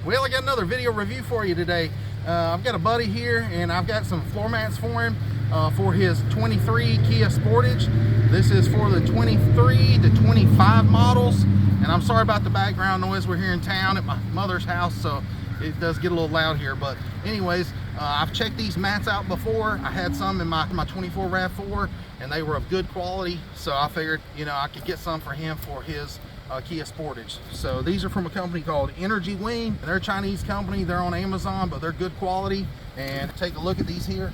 Well, I got another video review for you today. I've got a buddy here and I've got some floor mats for him for his 23 Kia Sportage. This is for the 23 to 25 models. And I'm sorry about the background noise. We're here in town at my mother's house, so it does get a little loud here. But anyways, I've checked these mats out before. I had some in my 24 RAV4 and they were of good quality. So I figured, I could get some for him for his Kia Sportage. So these are from a company called EnergyyWing. They're a Chinese company. They're on Amazon, but they're good quality. And take a look at these here.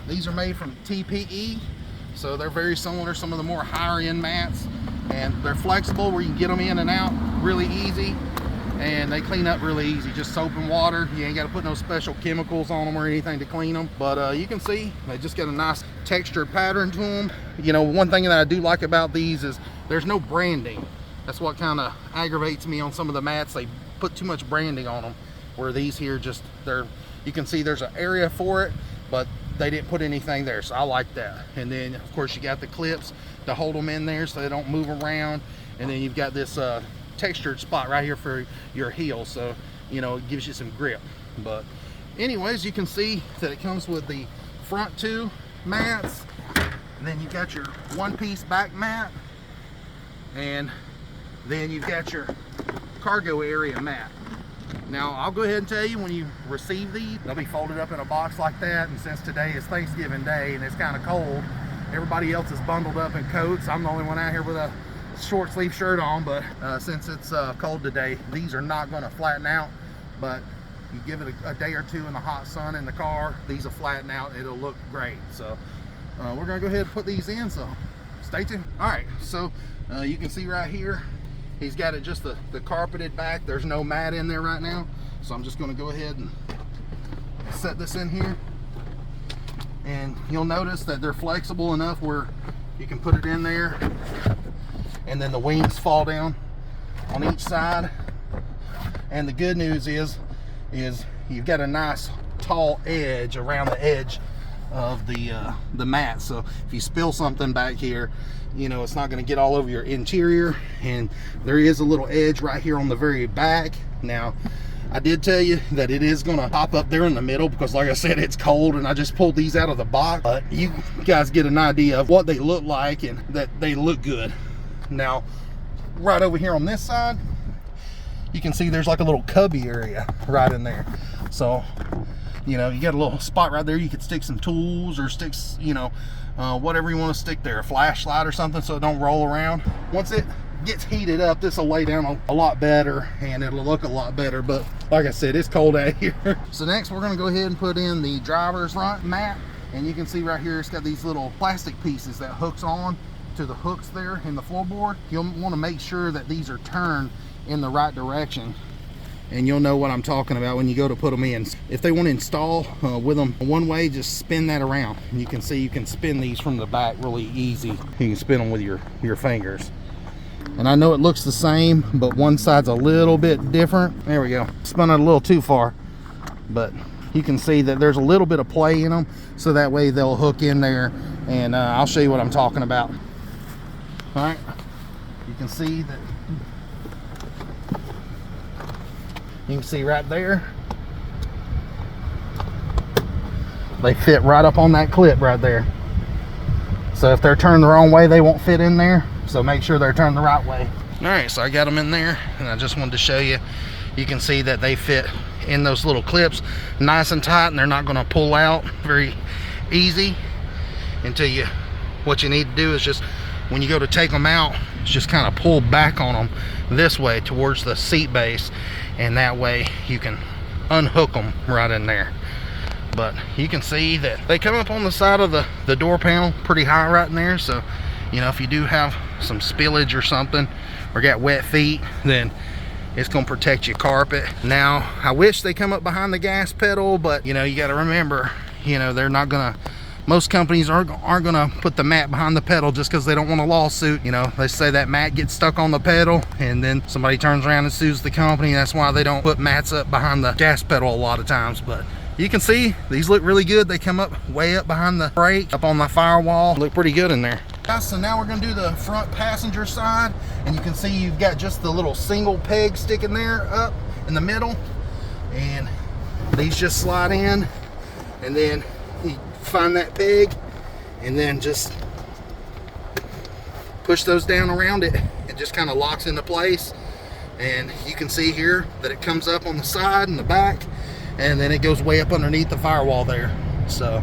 These are made from TPE, so they're very similar to some of the more higher end mats, and they're flexible where you can get them in and out really easy, and they clean up really easy. Just soap and water. You ain't got to put no special chemicals on them or anything to clean them. But you can see they just got a nice textured pattern to them. One thing that I do like about these is there's no branding. That's what kind of aggravates me on some of the mats. They put too much branding on them, where these here just, you can see there's an area for it, but they didn't put anything there, so I like that. And then of course you got the clips to hold them in there so they don't move around, and then you've got this textured spot right here for your heel, so it gives you some grip. But anyways, you can see that it comes with the front two mats, and then you've got your one-piece back mat, and then you've got your cargo area mat. Now I'll go ahead and tell you, when you receive these, they'll be folded up in a box like that, and since today is Thanksgiving Day and it's kind of cold, everybody else is bundled up in coats. I'm the only one out here with a short sleeve shirt on, but since it's cold today, these are not going to flatten out, but you give it a day or two in the hot sun in the car, these will flatten out. It'll look great. So we're going to go ahead and put these in, so stay tuned. All right, so you can see right here, he's got it just the carpeted back. There's no mat in there right now, so I'm just going to go ahead and set this in here, and you'll notice that they're flexible enough where you can put it in there, and then the wings fall down on each side. And the good news is you've got a nice tall edge around the edge of the mat, so if you spill something back here, it's not going to get all over your interior. And there is a little edge right here on the very back. Now I did tell you that it is going to pop up there in the middle because, like I said, it's cold and I just pulled these out of the box, but you guys get an idea of what they look like and that they look good. Now right over here on this side, you can see there's like a little cubby area right in there. So you got a little spot right there. You could stick some tools or sticks, whatever you want to stick there, a flashlight or something, so it don't roll around. Once it gets heated up, this will lay down a lot better and it'll look a lot better. But like I said, it's cold out here. So next we're going to go ahead and put in the driver's front mat, and you can see right here it's got these little plastic pieces that hooks on to the hooks there in the floorboard. You'll want to make sure that these are turned in the right direction, and you'll know what I'm talking about when you go to put them in. If they want to install with them one way, just spin that around, and you can see you can spin these from the back really easy. You can spin them with your fingers. And I know it looks the same, but one side's a little bit different. There we go. Spun it a little too far, but you can see that there's a little bit of play in them, so that way they'll hook in there, and I'll show you what I'm talking about. All right, you can see that. You can see right there, they fit right up on that clip right there. So if they're turned the wrong way, they won't fit in there. So make sure they're turned the right way. All right, so I got them in there, and I just wanted to show you. You can see that they fit in those little clips nice and tight, and they're not going to pull out very easy until what you need to do is just, when you go to take them out, just kind of pull back on them this way towards the seat base, and that way you can unhook them right in there. But you can see that they come up on the side of the door panel pretty high right in there, so if you do have some spillage or something or got wet feet, then it's going to protect your carpet. Now I wish they come up behind the gas pedal, but you got to remember, they're not gonna, most companies aren't gonna put the mat behind the pedal just because they don't want a lawsuit. They say that mat gets stuck on the pedal and then somebody turns around and sues the company. That's why they don't put mats up behind the gas pedal a lot of times. But you can see these look really good. They come up way up behind the brake, up on the firewall. Look pretty good in there. So now we're going to do the front passenger side, and you can see you've got just the little single peg sticking there up in the middle. and these just slide in, and then you find that peg and then just push those down around it. It just kind of locks into place, and you can see here that it comes up on the side and the back, and then it goes way up underneath the firewall there. So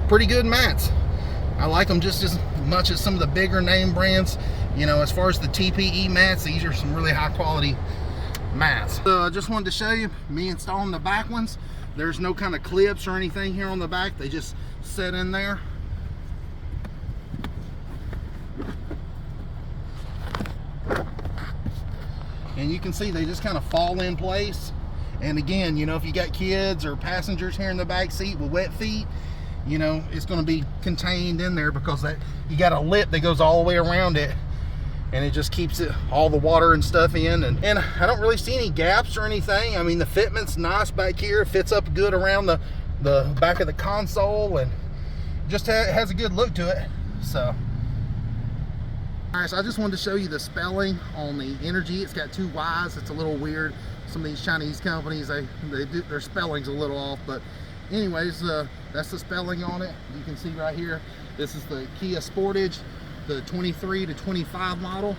pretty good mats. I like them just as much as some of the bigger name brands. You know, as far as the TPE mats, these are some really high quality mats. So I just wanted to show you me installing the back ones. There's no kind of clips or anything here on the back. They just set in there. And you can see they just kind of fall in place. And again, you know, if you got kids or passengers here in the back seat with wet feet, you know, it's going to be contained in there because that you got a lip that goes all the way around it, and it just keeps it all the water and stuff in. And I don't really see any gaps or anything. I mean, the fitment's nice back here. It fits up good around the back of the console, and just has a good look to it. So all right, so I just wanted to show you the spelling on the Energy. It's got 2 Y's. It's a little weird. Some of these Chinese companies, their spelling's a little off, but anyways, that's the spelling on it. You can see right here, this is the Kia Sportage, the 23 to 25 model.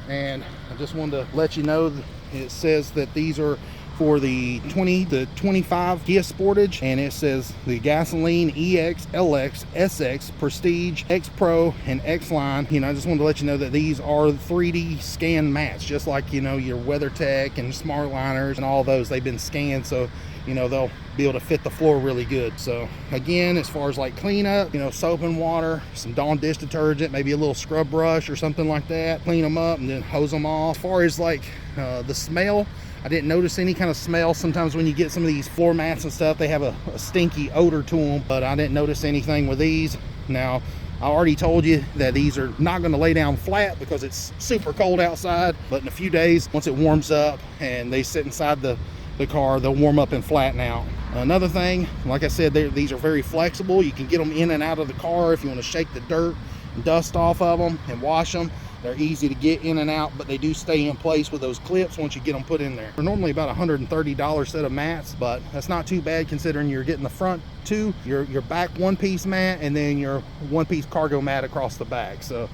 And I just wanted to let you know that it says that these are for the 20 to 25 Kia Sportage, and it says the gasoline EX, LX, SX, Prestige, X Pro, and X Line. You know, I just wanted to let you know that these are 3D scan mats, just like, you know, your WeatherTech and Smart Liners and all those. They've been scanned, so you know they'll be able to fit the floor really good. So again, as far as like cleanup, you know, soap and water, some Dawn dish detergent, maybe a little scrub brush or something like that, clean them up and then hose them off. As far as like the smell, I didn't notice any kind of smell. Sometimes when you get some of these floor mats and stuff, they have a stinky odor to them, but I didn't notice anything with these. Now, I already told you that these are not going to lay down flat because it's super cold outside, but in a few days, once it warms up and they sit inside the car, they'll warm up and flatten out. Another thing, like I said, these are very flexible. You can get them in and out of the car if you want to shake the dirt and dust off of them and wash them. They're easy to get in and out, but they do stay in place with those clips once you get them put in there. They're normally about $130 set of mats, but that's not too bad considering you're getting the front 2, your back 1-piece mat, and then your 1-piece cargo mat across the back. So,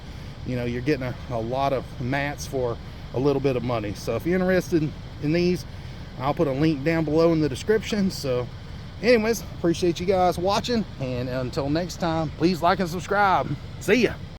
you know, you're getting a lot of mats for a little bit of money. So if you're interested in these, I'll put a link down below in the description. So anyways, appreciate you guys watching, and until next time, please like and subscribe. See ya.